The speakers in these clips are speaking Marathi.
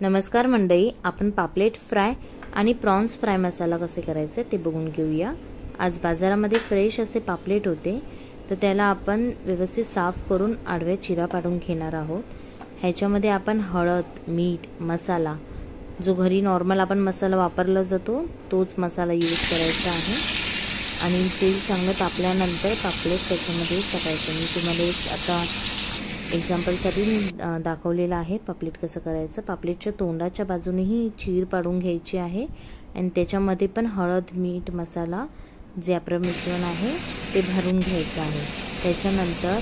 नमस्कार मंडळी, आपण पापलेट फ्राय आणि प्रॉन्स फ्राय मसाला कसे करायचे ते बघून घेऊया। आज बाजारामध्ये फ्रेश असे पापलेट होते, तर त्याला आपण व्यवस्थित साफ करून आडव्या चिरा पाडून घेणार आहोत। ह्याच्यामध्ये आपण हळद, मीठ, मसाला जो घरी नॉर्मल आपण मसाला वापरला जातो तोच मसाला यूज करायचा आहे आणि तेल चांगलं तापल्यानंतर पापलेट त्याच्यामध्ये टाकायचं। मी तुम्हाला आता एक्झाम्पलसाठी दाखवलेला आहे पापलेट कसं करायचं। पापलेटच्या तोंडाच्या बाजूनेही चीर पाडून घ्यायची आहे आणि त्याच्यामध्ये पण हळद, मीठ, मसाला जे आपलं मिश्रण आहे ते भरून घ्यायचं आहे। त्याच्यानंतर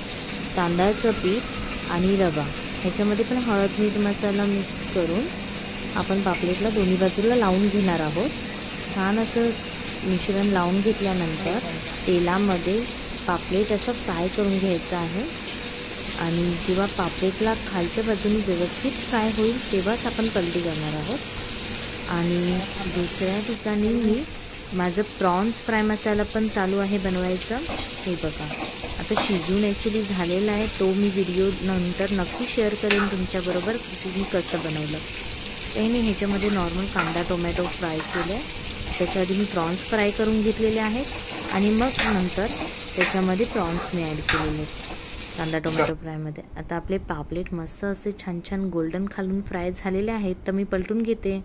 तांदळाचं पीठ आणि रवा ह्याच्यामध्ये पण हळद, मीठ, मसाला मिक्स करून आपण पापलेटला दोन्ही बाजूला लावून घेणार आहोत। छान असं मिश्रण लावून घेतल्यानंतर तेलामध्ये पापलेट असं फ्राय करून घ्यायचं आहे आणि जेव्हा पापलेटला खालच्या बाजूने व्यवस्थित फ्राय होईल तेव्हाच आपण पलटी करणार आहोत। आणि दुसऱ्या ठिकाणी मी माझं प्रॉन्स फ्राय मसाला पण चालू आहे बनवायचं। हे बघा आता शिजून ॲक्च्युली झालेला आहे, तो मी व्हिडिओ नंतर नक्की शेअर करेन तुमच्याबरोबर की मी कसं बनवलं। काही नाही, ह्याच्यामध्ये नॉर्मल कांदा टोमॅटो फ्राय केलं आहे, त्याच्या आधी मी प्रॉन्स फ्राय करून घेतलेले आहेत आणि मग नंतर त्याच्यामध्ये प्रॉन्स मी ॲड केलेले आहेत कांदा टोमॅटो फ्रायमध्ये। आता आपले पापलेट मस्त असे छान छान गोल्डन खालून फ्राय झालेले आहेत, तर मी पलटून घेते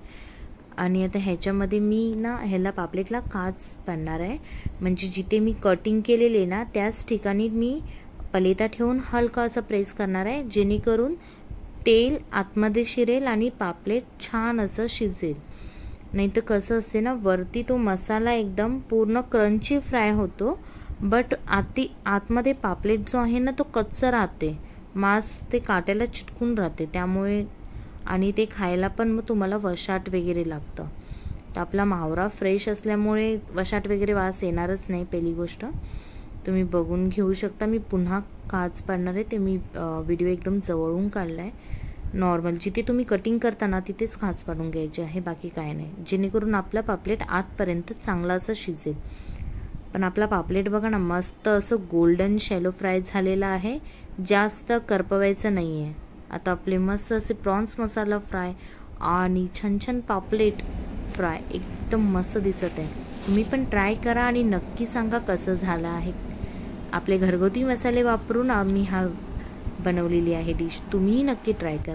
आणि आता ह्याच्यामध्ये मी ह्याला पापलेटला काच पाडणार आहे। म्हणजे जिथे मी कटिंग केलेले ना त्याच ठिकाणी मी पलेता ठेवून हलका असं प्रेस करणार आहे, जेणेकरून तेल आतमध्ये शिरेल आणि पापलेट छान असं शिजेल। नाही तर कसं असते ना, वरती तो मसाला एकदम पूर्ण क्रंची फ्राय होतो, बट आतमध्ये पापलेट जो आहे ना तो कच्चा राहते, मांस ते काट्याला चिटकून राहते, त्यामुळे आणि ते खायला पण मग तुम्हाला वशाट वगैरे लागतं। तर आपला मावरा फ्रेश असल्यामुळे वशाट वगैरे वास येणारच नाही। पहिली गोष्ट तुम्ही बघून घेऊ शकता, मी पुन्हा काच पाडणार आहे, ते मी व्हिडिओ एकदम जवळून काढला आहे। नॉर्मल जिथे तुम्ही कटिंग करता ना तिथेच काच पाडून घ्यायची आहे, बाकी काय नाही, जेणेकरून आपला पापलेट आतपर्यंत चांगला असं शिजेल। पण आपला पापलेट बघा ना मस्त असं गोल्डन शॅलो फ्राय झालेला आहे, जास्त करपवायचं नाही आहे। आता आपले मस्त असे प्रॉन्स मसाला फ्राय आणि छान छान पापलेट फ्राय एकदम मस्त दिसत आहे। तुम्ही पण ट्राय करा आणि नक्की सांगा कसं झालं आहे। आपले घरगुती मसाले वापरून आम्ही बनवलेली आहे डिश, तुम्हीही नक्की ट्राय करा।